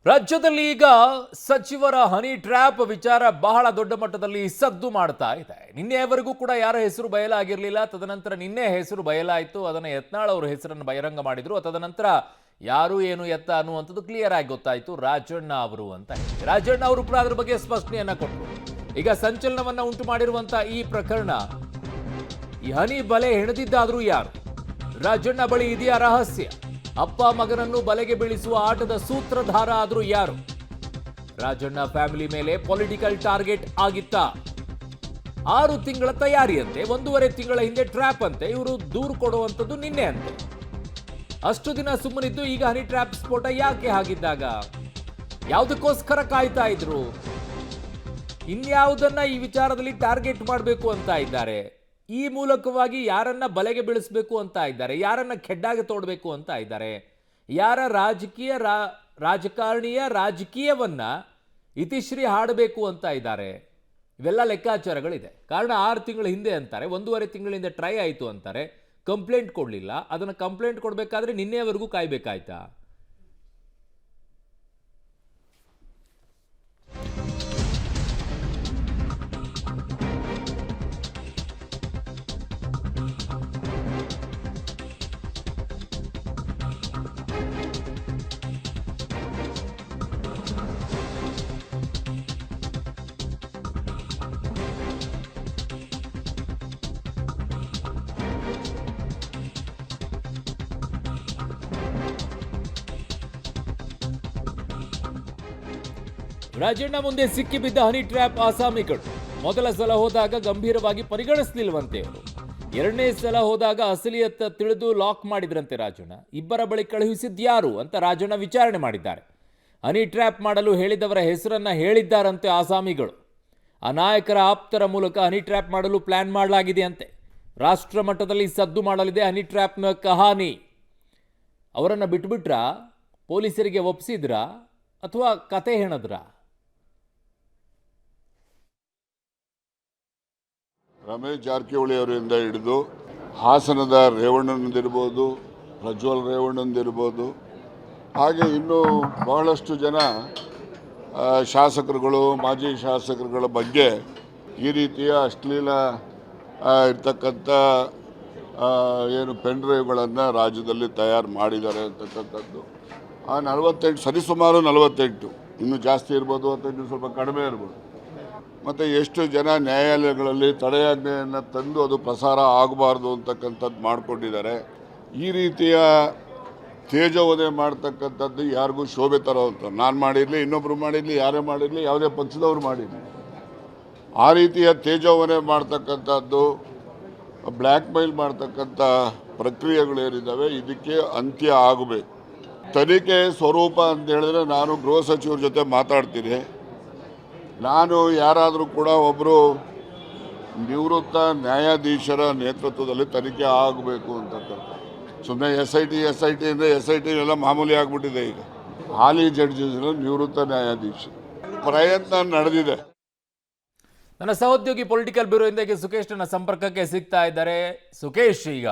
ರಾಜ್ಯದಲ್ಲಿ ಈಗ ಸಚಿವರ ಹನಿ ಟ್ರ್ಯಾಪ್ ವಿಚಾರ ಬಹಳ ದೊಡ್ಡ ಮಟ್ಟದಲ್ಲಿ ಸದ್ದು ಮಾಡ್ತಾ ಇದೆ. ನಿನ್ನೆಯವರೆಗೂ ಕೂಡ ಯಾರ ಹೆಸರು ಬಯಲಾಗಿರಲಿಲ್ಲ. ತದನಂತರ ನಿನ್ನೆ ಹೆಸರು ಬಯಲಾಯಿತು. ಅದನ್ನು ಯತ್ನಾಳ್ ಅವರ ಹೆಸರನ್ನು ಬಹಿರಂಗ ಮಾಡಿದ್ರು. ತದನಂತರ ಯಾರು ಏನು ಎತ್ತ ಅನ್ನುವಂಥದ್ದು ಕ್ಲಿಯರ್ ಆಗಿ ಗೊತ್ತಾಯಿತು. ರಾಜಣ್ಣ ಅವರು ಅಂತ ಹೇಳಿ ರಾಜಣ್ಣ ಅವರು ಕೂಡ ಅದರ ಬಗ್ಗೆ ಸ್ಪಷ್ಟನೆಯನ್ನ ಕೊಟ್ಟರು. ಈಗ ಸಂಚಲನವನ್ನ ಉಂಟು ಮಾಡಿರುವಂತಹ ಈ ಪ್ರಕರಣ, ಈ ಹನಿ ಬಲೆ ಹೆಣೆದಿದ್ದಾದ್ರೂ ಯಾರು? ರಾಜಣ್ಣ ಬಳಿ ಇದೆಯಾ ರಹಸ್ಯ? ಅಪ್ಪ ಮಗನನ್ನು ಬಲೆಗೆ ಬೀಳಿಸುವ ಆಟದ ಸೂತ್ರಧಾರ ಆದ್ರೂ ಯಾರು? ರಾಜಣ್ಣ ಫ್ಯಾಮಿಲಿ ಮೇಲೆ ಪೊಲಿಟಿಕಲ್ ಟಾರ್ಗೆಟ್ ಆಗಿತ್ತಾ? 6 ತಿಂಗಳ ತಯಾರಿಯಂತೆ, 1.5 ತಿಂಗಳ ಹಿಂದೆ ಟ್ರ್ಯಾಪ್ ಅಂತೆ. ಇವರು ದೂರು ಕೊಡುವಂಥದ್ದು ನಿನ್ನೆ ಅಂತೆ. ಅಷ್ಟು ದಿನ ಸುಮ್ಮನಿದ್ದು ಈಗ ಹನಿ ಟ್ರ್ಯಾಪ್ ಸ್ಫೋಟ ಯಾಕೆ ಆಗಿದ್ದಾಗ? ಯಾವುದಕ್ಕೋಸ್ಕರ ಕಾಯ್ತಾ ಇದ್ರು? ಇನ್ಯಾವುದನ್ನ ಈ ವಿಚಾರದಲ್ಲಿ ಟಾರ್ಗೆಟ್ ಮಾಡಬೇಕು ಅಂತ ಇದ್ದಾರೆ? ಈ ಮೂಲಕವಾಗಿ ಯಾರನ್ನ ಬಲೆಗೆ ಬೀಳಿಸಬೇಕು ಅಂತ ಇದ್ದಾರೆ? ಯಾರನ್ನ ಖೆಡ್ಡಾಗೆ ತೋಡಬೇಕು ಅಂತ ಇದ್ದಾರೆ? ಯಾರ ರಾಜಕಾರಣಿಯ ರಾಜಕೀಯವನ್ನ ಇತಿಶ್ರೀ ಹಾಡಬೇಕು ಅಂತ ಇದ್ದಾರೆ? ಇವೆಲ್ಲ ಲೆಕ್ಕಾಚಾರಗಳಿದೆ. ಕಾರಣ 6 ತಿಂಗಳ ಹಿಂದೆ ಅಂತಾರೆ, 1.5 ತಿಂಗಳಿಂದ ಟ್ರೈ ಆಯಿತು ಅಂತಾರೆ, ಕಂಪ್ಲೇಂಟ್ ಕೊಡಲಿಲ್ಲ. ಅದನ್ನು ಕಂಪ್ಲೇಂಟ್ ಕೊಡಬೇಕಾದ್ರೆ ನಿನ್ನೆವರೆಗೂ ಕಾಯ್ಬೇಕಾಯ್ತಾ? ರಾಜಣ್ಣ ಮುಂದೆ ಸಿಕ್ಕಿಬಿದ್ದ ಹನಿ ಟ್ರ್ಯಾಪ್ ಆಸಾಮಿಗಳು. ಮೊದಲ ಸಲ ಹೋದಾಗ ಗಂಭೀರವಾಗಿ ಪರಿಗಣಿಸಲಿಲ್ವಂತೆ ಅವರು. 2ನೇ ಸಲ ಹೋದಾಗ ಅಸಲಿಯತ್ತ ತಿಳಿದು ಲಾಕ್ ಮಾಡಿದ್ರಂತೆ ರಾಜಣ್ಣ. ಇಬ್ಬರ ಬಳಿ ಕಳುಹಿಸಿದ್ಯಾರು ಅಂತ ರಾಜಣ್ಣ ವಿಚಾರಣೆ ಮಾಡಿದ್ದಾರೆ. ಹನಿ ಟ್ರ್ಯಾಪ್ ಮಾಡಲು ಹೇಳಿದವರ ಹೆಸರನ್ನ ಹೇಳಿದ್ದಾರಂತೆ ಆಸಾಮಿಗಳು. ಆ ನಾಯಕರ ಆಪ್ತರ ಮೂಲಕ ಹನಿ ಟ್ರ್ಯಾಪ್ ಮಾಡಲು ಪ್ಲಾನ್ ಮಾಡಲಾಗಿದೆ ಅಂತೆ. ರಾಷ್ಟ್ರ ಮಟ್ಟದಲ್ಲಿ ಸದ್ದು ಮಾಡಲಿದೆ ಹನಿ ಟ್ರ್ಯಾಪ್ನ ಕಹಾನಿ. ಅವರನ್ನು ಬಿಟ್ಬಿಟ್ರ, ಪೊಲೀಸರಿಗೆ ಒಪ್ಪಿಸಿದ್ರ ಅಥವಾ ಕತೆ ಹೆಣದ್ರ? ರಮೇಶ್ ಜಾರಕಿಹೊಳಿ ಅವರಿಂದ ಹಿಡಿದು ಹಾಸನದ ರೇವಣ್ಣನದಿರ್ಬೋದು, ಪ್ರಜ್ವಲ್ ರೇವಣ್ಣಂದಿರ್ಬೋದು, ಹಾಗೆ ಇನ್ನೂ ಬಹಳಷ್ಟು ಜನ ಶಾಸಕರುಗಳು, ಮಾಜಿ ಶಾಸಕರುಗಳ ಬಗ್ಗೆ ಈ ರೀತಿಯ ಅಶ್ಲೀಲ ಇರ್ತಕ್ಕಂಥ ಏನು ಪೆನ್ ಡ್ರೈವ್ಗಳನ್ನು ರಾಜ್ಯದಲ್ಲಿ ತಯಾರು ಮಾಡಿದ್ದಾರೆ ಅಂತಕ್ಕಂಥದ್ದು. ಆ 48 ಸರಿಸುಮಾರು 48, ಇನ್ನೂ ಜಾಸ್ತಿ ಇರ್ಬೋದು ಅಥವಾ ಇನ್ನೂ ಸ್ವಲ್ಪ ಕಡಿಮೆ ಇರ್ಬೋದು. ಮತ್ತು ಎಷ್ಟು ಜನ ನ್ಯಾಯಾಲಯಗಳಲ್ಲಿ ತಡೆಯಾಜ್ಞೆಯನ್ನು ತಂದು ಅದು ಪ್ರಸಾರ ಆಗಬಾರ್ದು ಅಂತಕ್ಕಂಥದ್ದು ಮಾಡಿಕೊಂಡಿದ್ದಾರೆ. ಈ ರೀತಿಯ ತೇಜೋವಧೆ ಮಾಡ್ತಕ್ಕಂಥದ್ದು ಯಾರಿಗೂ ಶೋಭೆ ತರೋವಂಥ, ನಾನು ಮಾಡಿರಲಿ, ಇನ್ನೊಬ್ಬರು ಮಾಡಿರಲಿ, ಯಾರೇ ಮಾಡಿರಲಿ, ಯಾವುದೇ ಪಕ್ಷದವ್ರು ಮಾಡಿರಲಿ, ಆ ರೀತಿಯ ತೇಜೋವಧೆ ಮಾಡ್ತಕ್ಕಂಥದ್ದು, ಬ್ಲ್ಯಾಕ್ ಮೇಲ್ ಮಾಡ್ತಕ್ಕಂಥ ಪ್ರಕ್ರಿಯೆಗಳೇನಿದ್ದಾವೆ, ಇದಕ್ಕೆ ಅಂತ್ಯ ಆಗಬೇಕು. ತನಿಖೆ ಸ್ವರೂಪ ಅಂತ ಹೇಳಿದ್ರೆ ನಾನು ಗೃಹ ಸಚಿವರ ಜೊತೆ ಮಾತಾಡ್ತೀನಿ. ನಾನು ಯಾರಾದರೂ ಕೂಡ ಒಬ್ಬರು ನಿವೃತ್ತ ನ್ಯಾಯಾಧೀಶರ ನೇತೃತ್ವದಲ್ಲಿ ತನಿಖೆ ಆಗಬೇಕು ಅಂತಕ್ಕಂಥ. ಸುಮ್ಮನೆ ಎಸ್ ಐ ಟಿ ಅಂದರೆ SIT ಎಲ್ಲ ಮಾಮೂಲಿ ಆಗಿಬಿಟ್ಟಿದೆ ಈಗ. ಹಾಲಿ ಜಡ್ಜಸ್ ನಿವೃತ್ತ ನ್ಯಾಯಾಧೀಶ ಪ್ರಯತ್ನ ನಡೆದಿದೆ. ನನ್ನ ಸಹೋದ್ಯೋಗಿ ಪೊಲಿಟಿಕಲ್ ಬ್ಯೂರೋ ಇಂದ ಸುಖೇಶ್ ನನ್ನ ಸಂಪರ್ಕಕ್ಕೆ ಸಿಗ್ತಾ ಇದ್ದಾರೆ. ಸುಖೇಶ್, ಈಗ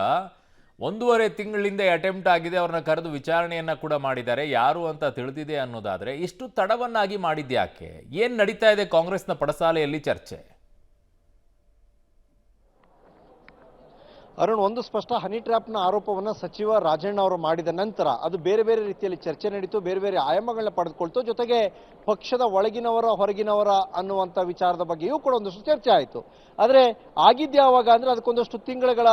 1.5 ತಿಂಗಳಿಂದ ಅಟೆಂಪ್ಟ್ ಆಗಿದೆ. ಅವ್ರನ್ನ ಕರೆದು ವಿಚಾರಣೆಯನ್ನ ಕೂಡ ಮಾಡಿದ್ದಾರೆ. ಯಾರು ಅಂತ ತಿಳಿದಿದೆ ಅನ್ನೋದಾದ್ರೆ ಇಷ್ಟು ತಡವನ್ನಾಗಿ ಮಾಡಿದ್ಯಾಕೆ? ಏನ್ ನಡೀತಾ ಇದೆ ಕಾಂಗ್ರೆಸ್ನ ಪಡಸಾಲೆಯಲ್ಲಿ ಚರ್ಚೆ? ಅರುಣ್, ಒಂದು ಸ್ಪಷ್ಟ, ಹನಿ ಟ್ರ್ಯಾಪ್ನ ಆರೋಪವನ್ನು ಸಚಿವ ರಾಜಣ್ಣ ಅವರು ಮಾಡಿದ ನಂತರ ಅದು ಬೇರೆ ಬೇರೆ ರೀತಿಯಲ್ಲಿ ಚರ್ಚೆ ನಡೀತು, ಬೇರೆ ಬೇರೆ ಆಯಾಮಗಳನ್ನ ಪಡೆದುಕೊಳ್ತು. ಜೊತೆಗೆ ಪಕ್ಷದ ಒಳಗಿನವರ ಹೊರಗಿನವರ ಅನ್ನುವಂಥ ವಿಚಾರದ ಬಗ್ಗೆಯೂ ಕೂಡ ಒಂದಷ್ಟು ಚರ್ಚೆ ಆಯಿತು. ಆದರೆ ಆಗಿದ್ಯಾವಾಗ ಅಂದರೆ ಅದಕ್ಕೊಂದಷ್ಟು ತಿಂಗಳುಗಳ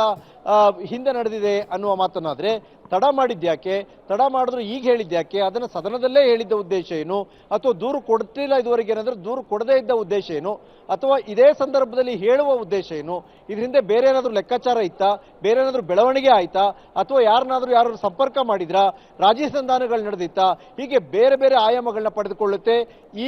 ಹಿಂದೆ ನಡೆದಿದೆ ಅನ್ನುವ ಮಾತನ್ನಾದರೆ ತಡ ಮಾಡಿದ್ಯಾಕೆ, ತಡ ಮಾಡಿದ್ರು ಈಗ ಹೇಳಿದ್ಯಾಕೆ, ಅದನ್ನು ಸದನದಲ್ಲೇ ಹೇಳಿದ್ದ ಉದ್ದೇಶ ಏನು, ಅಥವಾ ದೂರು ಕೊಡ್ತಿಲ್ಲ ಇದುವರೆಗೆ ಏನಾದರೂ ದೂರು ಕೊಡದೇ ಇದ್ದ ಉದ್ದೇಶ ಏನು, ಅಥವಾ ಇದೇ ಸಂದರ್ಭದಲ್ಲಿ ಹೇಳುವ ಉದ್ದೇಶ ಏನು, ಇದ್ರ ಹಿಂದೆ ಬೇರೆ ಏನಾದರೂ ಲೆಕ್ಕಾಚಾರ ಇತ್ತಾ, ಬೇರೆ ಏನಾದರೂ ಬೆಳವಣಿಗೆ ಆಯ್ತಾ, ಅಥವಾ ಯಾರು ಸಂಪರ್ಕ ಮಾಡಿದ್ರಾ, ರಾಜಿ ಸಂಧಾನಗಳು ನಡೆದಿತ್ತಾ, ಹೀಗೆ ಬೇರೆ ಬೇರೆ ಆಯಾಮಗಳನ್ನ ಪಡೆದುಕೊಳ್ಳುತ್ತೆ.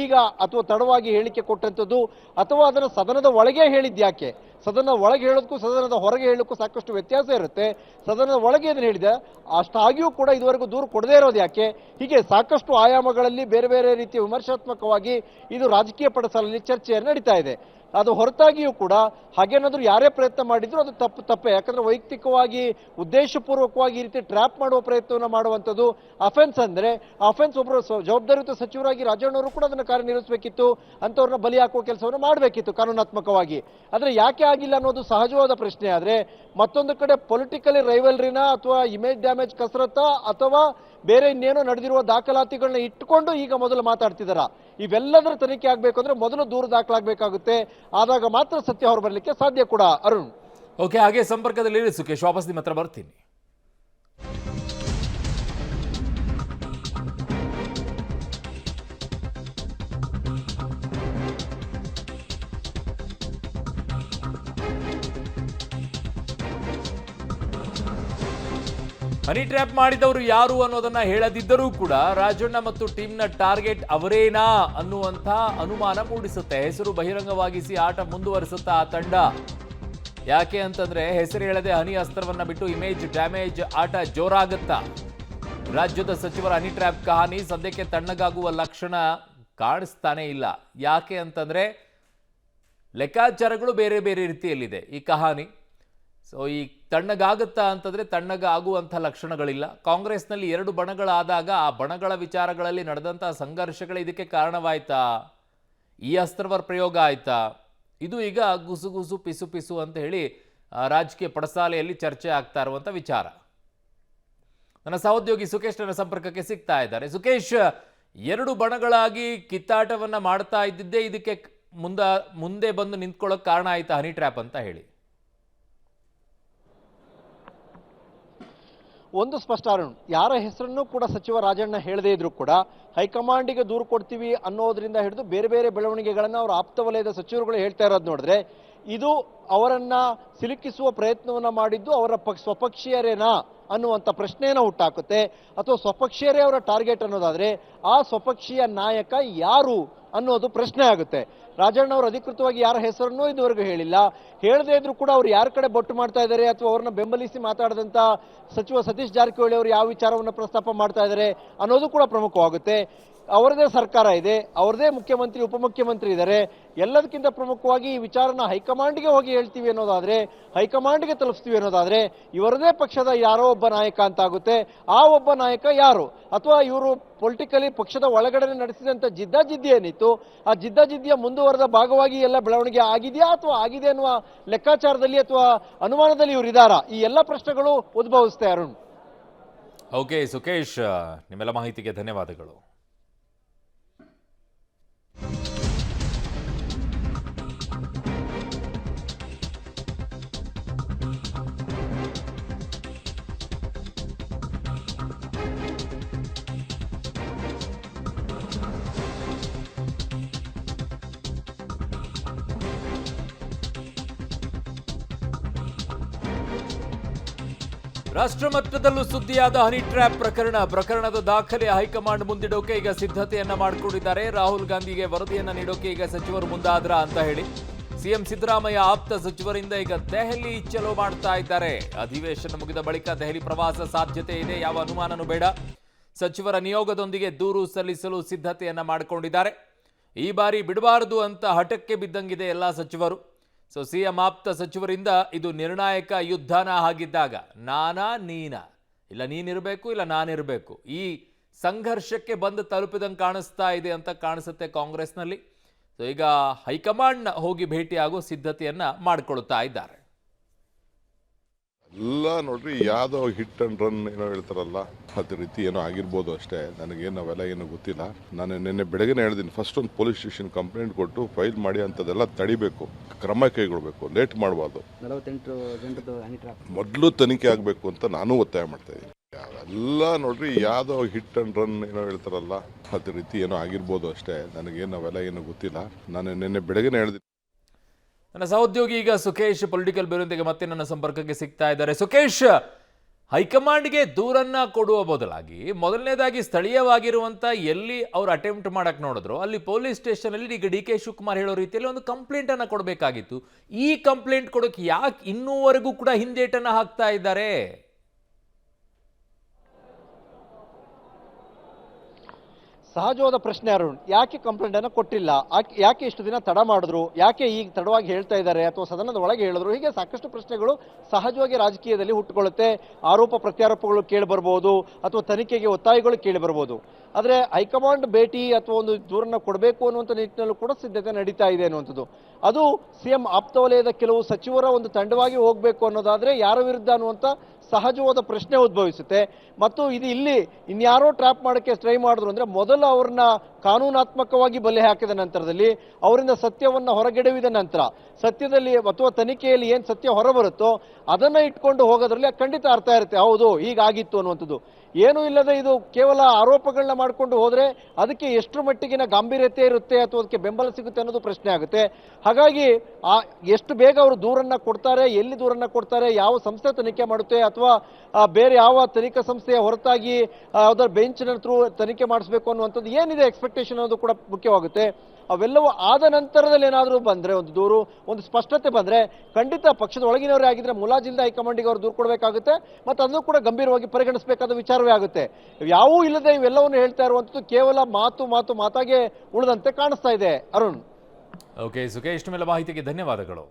ಈಗ ಅಥವಾ ತಡವಾಗಿ ಹೇಳಿಕೆ ಕೊಟ್ಟಂಥದ್ದು, ಅಥವಾ ಅದನ್ನು ಸದನದ ಒಳಗೆ ಹೇಳಿದ್ಯಾಕೆ? ಸದನದ ಒಳಗೆ ಹೇಳೋದಕ್ಕೂ ಸದನದ ಹೊರಗೆ ಹೇಳೋಕ್ಕೂ ಸಾಕಷ್ಟು ವ್ಯತ್ಯಾಸ ಇರುತ್ತೆ. ಸದನದ ಒಳಗೆ ಅದನ್ನು ಹೇಳಿದೆ, ಅಷ್ಟಾಗಿಯೂ ಕೂಡ ಇದುವರೆಗೂ ದೂರು ಕೊಡದೇ ಇರೋದು ಯಾಕೆ? ಹೀಗೆ ಸಾಕಷ್ಟು ಆಯಾಮಗಳಲ್ಲಿ ಬೇರೆ ಬೇರೆ ರೀತಿಯ ವಿಮರ್ಶಾತ್ಮಕವಾಗಿ ಇದು ರಾಜಕೀಯ ಪಡಸಾಲೆಯಲ್ಲಿ ಚರ್ಚೆ ನಡೀತಾ ಇದೆ. ಅದು ಹೊರತಾಗಿಯೂ ಕೂಡ ಹಾಗೇನಾದ್ರೂ ಯಾರೇ ಪ್ರಯತ್ನ ಮಾಡಿದ್ರು ಅದು ತಪ್ಪೇ. ಯಾಕಂದ್ರೆ ವೈಯಕ್ತಿಕವಾಗಿ ಉದ್ದೇಶಪೂರ್ವಕವಾಗಿ ಈ ರೀತಿ ಟ್ರ್ಯಾಪ್ ಮಾಡುವ ಪ್ರಯತ್ನವನ್ನು ಮಾಡುವಂಥದ್ದು ಅಫೆನ್ಸ್. ಅಂದ್ರೆ ಅಫೆನ್ಸ್ ಒಬ್ಬರು ಜವಾಬ್ದಾರಿಯುತ ಸಚಿವರಾಗಿ ರಾಜಣ್ಣವರು ಕೂಡ ಅದನ್ನು ಕಾರ್ಯನಿರ್ವಹಿಸಬೇಕಿತ್ತು, ಅಂಥವ್ರನ್ನ ಬಲಿ ಹಾಕುವ ಕೆಲಸವನ್ನು ಮಾಡಬೇಕಿತ್ತು ಕಾನೂನಾತ್ಮಕವಾಗಿ. ಆದರೆ ಯಾಕೆ ಆಗಿಲ್ಲ ಅನ್ನೋದು ಸಹಜವಾದ ಪ್ರಶ್ನೆ. ಆದರೆ ಮತ್ತೊಂದು ಕಡೆ ಪೊಲಿಟಿಕಲಿ ರೈವಲ್ರಿನ ಅಥವಾ ಇಮೇಜ್ ಡ್ಯಾಮೇಜ್ ಕಸರತ್ತಾ ಅಥವಾ ಬೇರೆ ಇನ್ನೇನೋ ನಡೆದಿರುವ ದಾಖಲಾತಿಗಳನ್ನ ಇಟ್ಟುಕೊಂಡು ಈಗ ಮೊದಲು ಮಾತಾಡ್ತಿದಾರ. ಇವೆಲ್ಲದರ ತನಿಖೆ ಆಗಬೇಕು ಅಂದ್ರೆ ಮೊದಲು ದೂರು ದಾಖಲಾಗಬೇಕಾಗುತ್ತೆ. ಆದಾಗ ಮಾತ್ರ ಸತ್ಯ ಹೊರ ಬರಲಿಕ್ಕೆ ಸಾಧ್ಯ ಕೂಡ. ಅರುಣ್, ಓಕೆ, ಹಾಗೆ ಸಂಪರ್ಕದಲ್ಲಿ ಇರಿ ಸುಖೇಶ್, ವಾಪಸ್ ನಿಮ್ಮ ಹತ್ರ ಬರ್ತೀನಿ. ಹನಿ ಟ್ರ್ಯಾಪ್ ಮಾಡಿದವರು ಯಾರು ಅನ್ನೋದನ್ನ ಹೇಳದಿದ್ದರೂ ಕೂಡ ರಾಜಣ್ಣ ಮತ್ತು ಟೀಮ್ನ ಟಾರ್ಗೆಟ್ ಅವರೇನಾ ಅನ್ನುವಂಥ ಅನುಮಾನ ಮೂಡಿಸುತ್ತೆ. ಹೆಸರು ಬಹಿರಂಗವಾಗಿಸಿ ಆಟ ಮುಂದುವರಿಸುತ್ತಾ ಆ ತಂಡ. ಯಾಕೆ ಅಂತಂದ್ರೆ ಹೆಸರು ಹೇಳದೆ ಹನಿ ಅಸ್ತ್ರವನ್ನ ಬಿಟ್ಟು ಇಮೇಜ್ ಡ್ಯಾಮೇಜ್ ಆಟ ಜೋರಾಗುತ್ತಾ? ರಾಜ್ಯದ ಸಚಿವರ ಹನಿ ಟ್ರ್ಯಾಪ್ ಕಹಾನಿ ಸದ್ಯಕ್ಕೆ ತಣ್ಣಗಾಗುವ ಲಕ್ಷಣ ಕಾಣಿಸ್ತಾನೆ ಇಲ್ಲ. ಯಾಕೆ ಅಂತಂದ್ರೆ ಲೆಕ್ಕಾಚಾರಗಳು ಬೇರೆ ಬೇರೆ ರೀತಿಯಲ್ಲಿದೆ ಈ ಕಹಾನಿ. ಸೊ ಈ ತಣ್ಣಗಾಗುತ್ತಾ ಅಂತಂದ್ರೆ ತಣ್ಣಗಾಗುವಂಥ ಲಕ್ಷಣಗಳಿಲ್ಲ. ಕಾಂಗ್ರೆಸ್ನಲ್ಲಿ 2 ಬಣಗಳಾದಾಗ ಆ ಬಣಗಳ ವಿಚಾರಗಳಲ್ಲಿ ನಡೆದಂಥ ಸಂಘರ್ಷಗಳು ಇದಕ್ಕೆ ಕಾರಣವಾಯ್ತಾ? ಈ ಅಸ್ತ್ರವರ ಪ್ರಯೋಗ ಆಯ್ತಾ? ಇದು ಈಗ ಗುಸುಗುಸು ಪಿಸು ಪಿಸು ಅಂತ ಹೇಳಿ ರಾಜಕೀಯ ಪಡಸಾಲೆಯಲ್ಲಿ ಚರ್ಚೆ ಆಗ್ತಾ ಇರುವಂಥ ವಿಚಾರ. ನನ್ನ ಸಹೋದ್ಯೋಗಿ ಸುಖೇಶ್ ನನ್ನ ಸಂಪರ್ಕಕ್ಕೆ ಸಿಗ್ತಾ ಇದ್ದಾರೆ. ಸುಖೇಶ್, 2 ಬಣಗಳಾಗಿ ಕಿತ್ತಾಟವನ್ನ ಮಾಡ್ತಾ ಇದ್ದಿದ್ದೇ ಇದಕ್ಕೆ ಮುಂದೆ ಬಂದು ನಿಂತ್ಕೊಳ್ಳೋಕೆ ಕಾರಣ ಆಯ್ತಾ ಹನಿ ಟ್ರ್ಯಾಪ್ ಅಂತ ಹೇಳಿ? ಒಂದು ಸ್ಪಷ್ಟ ಅರುಣ್, ಯಾರ ಹೆಸರನ್ನು ಕೂಡ ಸಚಿವ ರಾಜಣ್ಣ ಹೇಳದೇ ಇದ್ರು ಕೂಡ ಹೈಕಮಾಂಡಿಗೆ ದೂರು ಕೊಡ್ತೀವಿ ಅನ್ನೋದ್ರಿಂದ ಹಿಡಿದು ಬೇರೆ ಬೇರೆ ಬೆಳವಣಿಗೆಗಳನ್ನ ಅವರ ಆಪ್ತ ವಲಯದ ಸಚಿವರುಗಳು ಹೇಳ್ತಾ ಇರೋದು ನೋಡಿದ್ರೆ ಇದು ಅವರನ್ನ ಸಿಲುಕಿಸುವ ಪ್ರಯತ್ನವನ್ನ ಮಾಡಿದ್ದು ಅವರ ಸ್ವಪಕ್ಷೀಯರೇನಾ ಅನ್ನುವಂಥ ಪ್ರಶ್ನೆಯನ್ನ ಹುಟ್ಟಾಕುತ್ತೆ. ಅಥವಾ ಸ್ವಪಕ್ಷೀಯರೇ ಅವರ ಟಾರ್ಗೆಟ್ ಅನ್ನೋದಾದ್ರೆ ಆ ಸ್ವಪಕ್ಷೀಯ ನಾಯಕ ಯಾರು ಅನ್ನೋದು ಪ್ರಶ್ನೆ ಆಗುತ್ತೆ. ರಾಜಣ್ಣ ಅವರು ಅಧಿಕೃತವಾಗಿ ಯಾರ ಹೆಸರನ್ನೂ ಇದುವರೆಗೂ ಹೇಳಿಲ್ಲ. ಹೇಳದೇ ಇದ್ರು ಕೂಡ ಅವ್ರು ಯಾರ ಕಡೆ ಬೊಟ್ಟು ಮಾಡ್ತಾ ಇದ್ದಾರೆ ಅಥವಾ ಅವ್ರನ್ನ ಬೆಂಬಲಿಸಿ ಮಾತಾಡಿದಂಥ ಸಚಿವ ಸತೀಶ್ ಜಾರಕಿಹೊಳಿ ಅವರು ಯಾವ ವಿಚಾರವನ್ನು ಪ್ರಸ್ತಾಪ ಮಾಡ್ತಾ ಇದ್ದಾರೆ ಅನ್ನೋದು ಕೂಡ ಪ್ರಮುಖವಾಗುತ್ತೆ. ಅವರದೇ ಸರ್ಕಾರ ಇದೆ, ಅವರದೇ ಮುಖ್ಯಮಂತ್ರಿ ಉಪಮುಖ್ಯಮಂತ್ರಿ ಇದ್ದಾರೆ. ಎಲ್ಲದಕ್ಕಿಂತ ಪ್ರಮುಖವಾಗಿ ಈ ವಿಚಾರನ ಹೈಕಮಾಂಡ್ಗೆ ಹೋಗಿ ಹೇಳ್ತೀವಿ ಅನ್ನೋದಾದ್ರೆ, ಹೈಕಮಾಂಡ್ಗೆ ತಲುಪಿಸ್ತೀವಿ ಅನ್ನೋದಾದ್ರೆ ಇವರದೇ ಪಕ್ಷದ ಯಾರೋ ಒಬ್ಬ ನಾಯಕ ಅಂತಾಗುತ್ತೆ. ಆ ಒಬ್ಬ ನಾಯಕ ಯಾರು? ಅಥವಾ ಇವರು ಪೊಲಿಟಿಕಲಿ ಪಕ್ಷದ ಒಳಗಡೆ ನಡೆಸಿದಂಥ ಜಿದ್ದಾಜಿದ್ದಿ ಏನಿತ್ತು ಆ ಜಿದ್ದಾಜಿದ್ದಿಯ ಮುಂದುವರೆದ ಭಾಗವಾಗಿ ಎಲ್ಲ ಬೆಳವಣಿಗೆ ಆಗಿದೆಯಾ ಅಥವಾ ಆಗಿದೆ ಅನ್ನುವ ಲೆಕ್ಕಾಚಾರದಲ್ಲಿ ಅಥವಾ ಅನುಮಾನದಲ್ಲಿ ಇವರು ಇದ್ದಾರಾ? ಈ ಎಲ್ಲ ಪ್ರಶ್ನೆಗಳು ಉದ್ಭವಿಸುತ್ತೆ ಅರುಣ್. ಓಕೆ ಸುಖೇಶ್, ನಿಮ್ಮೆಲ್ಲ ಮಾಹಿತಿಗೆ ಧನ್ಯವಾದಗಳು. ರಾಷ್ಟ್ರಮಟ್ಟದಲ್ಲೂ ಸುದ್ದಿಯಾದ ಹನಿ ಟ್ರ್ಯಾಪ್ ಪ್ರಕರಣದ ದಾಖಲೆ ಹೈಕಮಾಂಡ್ ಮುಂದಿಡೋಕೆ ಈಗ ಸಿದ್ಧತೆಯನ್ನ ಮಾಡಿಕೊಂಡಿದ್ದಾರೆ. ರಾಹುಲ್ ಗಾಂಧಿಗೆ ವರದಿಯನ್ನ ನೀಡೋಕೆ ಈಗ ಸಚಿವರು ಮುಂದಾದ್ರ ಅಂತ ಹೇಳಿ ಸಿಎಂ ಸಿದ್ದರಾಮಯ್ಯ ಆಪ್ತ ಸಚಿವರಿಂದ ಈಗ ದೆಹಲಿ ಚಲೋ ಮಾಡ್ತಾ ಇದ್ದಾರೆ. ಅಧಿವೇಶನ ಮುಗಿದ ಬಳಿಕ ದೆಹಲಿ ಪ್ರವಾಸ ಸಾಧ್ಯತೆ ಇದೆ, ಯಾವ ಅನುಮಾನನೂ ಬೇಡ. ಸಚಿವರ ನಿಯೋಗದೊಂದಿಗೆ ದೂರು ಸಲ್ಲಿಸಲು ಸಿದ್ಧತೆಯನ್ನ ಮಾಡಿಕೊಂಡಿದ್ದಾರೆ. ಈ ಬಾರಿ ಬಿಡಬಾರದು ಅಂತ ಹಠಕ್ಕೆ ಬಿದ್ದಂಗಿದೆ ಎಲ್ಲ ಸಚಿವರು. ಸೊ ಸಿಎಂ ಆಪ್ತ ಸಚಿವರಿಂದ ಇದು ನಿರ್ಣಾಯಕ ಯುದ್ಧನ ಆಗಿದ್ದಾಗ ನಾನಾ ನೀನಾ, ಇಲ್ಲ ನೀನಿರಬೇಕು ಇಲ್ಲ ನಾನಿರಬೇಕು, ಈ ಸಂಘರ್ಷಕ್ಕೆ ಬಂದು ತಲುಪಿದಂಗೆ ಕಾಣಿಸ್ತಾ ಇದೆ ಅಂತ ಕಾಣಿಸುತ್ತೆ ಕಾಂಗ್ರೆಸ್ನಲ್ಲಿ. ಸೊ ಈಗ ಹೈಕಮಾಂಡ್ ಹೋಗಿ ಭೇಟಿಯಾಗೋ ಸಿದ್ಧತೆಯನ್ನ ಮಾಡಿಕೊಳ್ತಾ ಇದ್ದಾರೆ. ಎಲ್ಲ ನೋಡ್ರಿ, ಯಾವುದೋ ಹಿಟ್ ಅಂಡ್ ರನ್ ಏನೋ ಹೇಳ್ತಾರಲ್ಲ, ಅದೇ ರೀತಿ ಏನೋ ಆಗಿರ್ಬೋದು ಅಷ್ಟೇ. ನನಗೇನು ಅವೆಲ್ಲ ಏನೋ ಗೊತ್ತಿಲ್ಲ. ನಾನು ನಿನ್ನೆ ಬೆಳಗ್ಗೆ ಹೇಳಿದ್ದೀನಿ, ಫಸ್ಟ್ ಒಂದು ಪೊಲೀಸ್ ಸ್ಟೇಷನ್ ಕಂಪ್ಲೇಂಟ್ ಕೊಟ್ಟು ಫೈಲ್ ಮಾಡಿ ಅಂಥದ್ದೆಲ್ಲ ತಡಿಬೇಕು, ಕ್ರಮ ಕೈಗೊಳ್ಬೇಕು, ಲೇಟ್ ಮಾಡಬಾರ್ದು. 48 ಗಂಟೆದು ಮೊದಲು ತನಿಖೆ ಆಗಬೇಕು ಅಂತ ನಾನು ಒತ್ತಾಯ ಮಾಡ್ತಾ ಇದ್ದೀನಿ. ಎಲ್ಲ ನೋಡ್ರಿ, ಯಾವುದೋ ಹಿಟ್ ಅಂಡ್ ರನ್ ಏನೋ ಹೇಳ್ತಾರಲ್ಲ, ಅದೇ ರೀತಿ ಏನೋ ಆಗಿರ್ಬೋದು ಅಷ್ಟೇ. ನನಗೇನು ಅವೆಲ್ಲ ಏನೋ ಗೊತ್ತಿಲ್ಲ. ನಾನು ನಿನ್ನೆ ಬೆಳಗ್ಗೆ ಹೇಳಿದ್ದೀನಿ. ನನ್ನ ಸಹೋದ್ಯೋಗಿ ಈಗ ಸುಖೇಶ್ ಪೊಲಿಟಿಕಲ್ ಬ್ಯೂರೋದೊಂದಿಗೆ ಮತ್ತೆ ನನ್ನ ಸಂಪರ್ಕಕ್ಕೆ ಸಿಗ್ತಾ ಇದ್ದಾರೆ. ಸುಖೇಶ್, ಹೈಕಮಾಂಡ್ಗೆ ದೂರನ್ನ ಕೊಡುವ ಬದಲಾಗಿ ಮೊದಲನೇದಾಗಿ ಸ್ಥಳೀಯವಾಗಿರುವಂಥ ಎಲ್ಲಿ ಅವ್ರು ಅಟೆಂಪ್ಟ್ ಮಾಡಕ್ಕೆ ನೋಡಿದ್ರು ಅಲ್ಲಿ ಪೊಲೀಸ್ ಸ್ಟೇಷನಲ್ಲಿ ಈಗ ಡಿ ಕೆ ಶಿವಕುಮಾರ್ ಹೇಳೋ ರೀತಿಯಲ್ಲಿ ಒಂದು ಕಂಪ್ಲೇಂಟನ್ನು ಕೊಡಬೇಕಾಗಿತ್ತು. ಈ ಕಂಪ್ಲೇಂಟ್ ಕೊಡೋಕೆ ಯಾಕೆ ಇನ್ನೂವರೆಗೂ ಕೂಡ ಹಿಂದೇಟನ್ನು ಹಾಕ್ತಾ ಇದ್ದಾರೆ? ಸಹಜವಾದ ಪ್ರಶ್ನೆ ಅರುಣ್, ಯಾಕೆ ಕಂಪ್ಲೇಂಟ್ ಅನ್ನು ಕೊಟ್ಟಿಲ್ಲ, ಯಾಕೆ ಇಷ್ಟು ದಿನ ತಡ ಮಾಡಿದ್ರು, ಯಾಕೆ ಈಗ ತಡವಾಗಿ ಹೇಳ್ತಾ ಇದ್ದಾರೆ ಅಥವಾ ಸದನದ ಒಳಗೆ ಹೇಳಿದ್ರು, ಹೀಗೆ ಸಾಕಷ್ಟು ಪ್ರಶ್ನೆಗಳು ಸಹಜವಾಗಿ ರಾಜಕೀಯದಲ್ಲಿ ಹುಟ್ಟುಕೊಳ್ಳುತ್ತೆ. ಆರೋಪ ಪ್ರತ್ಯಾರೋಪಗಳು ಕೇಳಿ ಬರ್ಬೋದು ಅಥವಾ ತನಿಖೆಗೆ ಒತ್ತಾಯಗಳು ಕೇಳಿ ಬರ್ಬೋದು. ಆದರೆ ಹೈಕಮಾಂಡ್ ಭೇಟಿ ಅಥವಾ ಒಂದು ದೂರನ್ನ ಕೊಡಬೇಕು ಅನ್ನುವಂಥ ನಿಟ್ಟಿನಲ್ಲೂ ಕೂಡ ಸಿದ್ಧತೆ ನಡೀತಾ ಇದೆ ಅನ್ನುವಂಥದ್ದು. ಅದು ಸಿಎಂ ಆಪ್ತ ವಲಯದ ಕೆಲವು ಸಚಿವರ ಒಂದು ತಂಡವಾಗಿ ಹೋಗಬೇಕು ಅನ್ನೋದಾದ್ರೆ ಯಾರ ವಿರುದ್ಧ ಅನ್ನುವಂಥ ಸಹಜವಾದ ಪ್ರಶ್ನೆ ಉದ್ಭವಿಸುತ್ತೆ. ಮತ್ತು ಇದು ಇಲ್ಲಿ ಇನ್ಯಾರೋ ಟ್ರ್ಯಾಪ್ ಮಾಡೋಕ್ಕೆ ಟ್ರೈ ಮಾಡಿದ್ರು ಅಂದರೆ ಮೊದಲು ಅವ್ರನ್ನ ಕಾನೂನಾತ್ಮಕವಾಗಿ ಬಲೆ ಹಾಕಿದ ನಂತರದಲ್ಲಿ ಅವರಿಂದ ಸತ್ಯವನ್ನು ಹೊರಗೆಡವಿದ ನಂತರ ಸತ್ಯದಲ್ಲಿ ಅಥವಾ ತನಿಖೆಯಲ್ಲಿ ಏನು ಸತ್ಯ ಹೊರಬರುತ್ತೋ ಅದನ್ನು ಇಟ್ಕೊಂಡು ಹೋಗೋದ್ರಲ್ಲಿ ಖಂಡಿತ ಅರ್ಥ ಇರುತ್ತೆ, ಹೌದು ಹೀಗಾಗಿತ್ತು ಅನ್ನುವಂಥದ್ದು. ಏನೂ ಇಲ್ಲದೆ ಇದು ಕೇವಲ ಆರೋಪಗಳನ್ನ ಮಾಡಿಕೊಂಡು ಹೋದರೆ ಅದಕ್ಕೆ ಎಷ್ಟು ಮಟ್ಟಿಗಿನ ಗಾಂಭೀರ್ಯತೆ ಇರುತ್ತೆ ಅಥವಾ ಅದಕ್ಕೆ ಬೆಂಬಲ ಸಿಗುತ್ತೆ ಅನ್ನೋದು ಪ್ರಶ್ನೆ ಆಗುತ್ತೆ. ಹಾಗಾಗಿ ಎಷ್ಟು ಬೇಗ ಅವರು ದೂರನ್ನ ಕೊಡ್ತಾರೆ, ಎಲ್ಲಿ ದೂರನ್ನ ಕೊಡ್ತಾರೆ, ಯಾವ ಸಂಸ್ಥೆ ತನಿಖೆ ಮಾಡುತ್ತೆ ಅಥವಾ ಬೇರೆ ಯಾವ ತನಿಖಾ ಸಂಸ್ಥೆಯ ಹೊರತಾಗಿ ಯಾವುದರ ಬೆಂಚಿನ ಥ್ರೂ ತನಿಖೆ ಮಾಡಿಸ್ಬೇಕು ಅನ್ನುವಂಥದ್ದು ಏನಿದೆ ಎಕ್ಸ್ಪೆಕ್ಟೇಷನ್ ಅನ್ನೋದು ಕೂಡ ಮುಖ್ಯವಾಗುತ್ತೆ. ಅವೆಲ್ಲವೂ ಆದ ನಂತರದಲ್ಲಿ ಏನಾದರೂ ಬಂದರೆ ಒಂದು ದೂರು ಒಂದು ಸ್ಪಷ್ಟತೆ ಬಂದರೆ ಖಂಡಿತ ಪಕ್ಷದ ಒಳಗಿನವರೇ ಆಗಿದ್ರೆ ಮುಲಾಜಿಲ್ಲದೆ ಹೈಕಮಾಂಡಿಗೆ ಅವರು ದೂರು ಕೊಡಬೇಕಾಗುತ್ತೆ ಮತ್ತು ಅದನ್ನು ಕೂಡ ಗಂಭೀರವಾಗಿ ಪರಿಗಣಿಸಬೇಕಾದ ವಿಚಾರವೇ ಆಗುತ್ತೆ. ಯಾವೂ ಇಲ್ಲದೆ ಇವೆಲ್ಲವನ್ನು ಹೇಳ್ತಾ ಇರುವಂಥದ್ದು ಕೇವಲ ಮಾತಾಗೆ ಉಳಿದಂತೆ ಕಾಣಿಸ್ತಾ ಇದೆ. ಅರುಣ್. ಓಕೆ ಸುಖೇಶ್, ಮೇಲೆ ಮಾಹಿತಿಗೆ ಧನ್ಯವಾದಗಳು.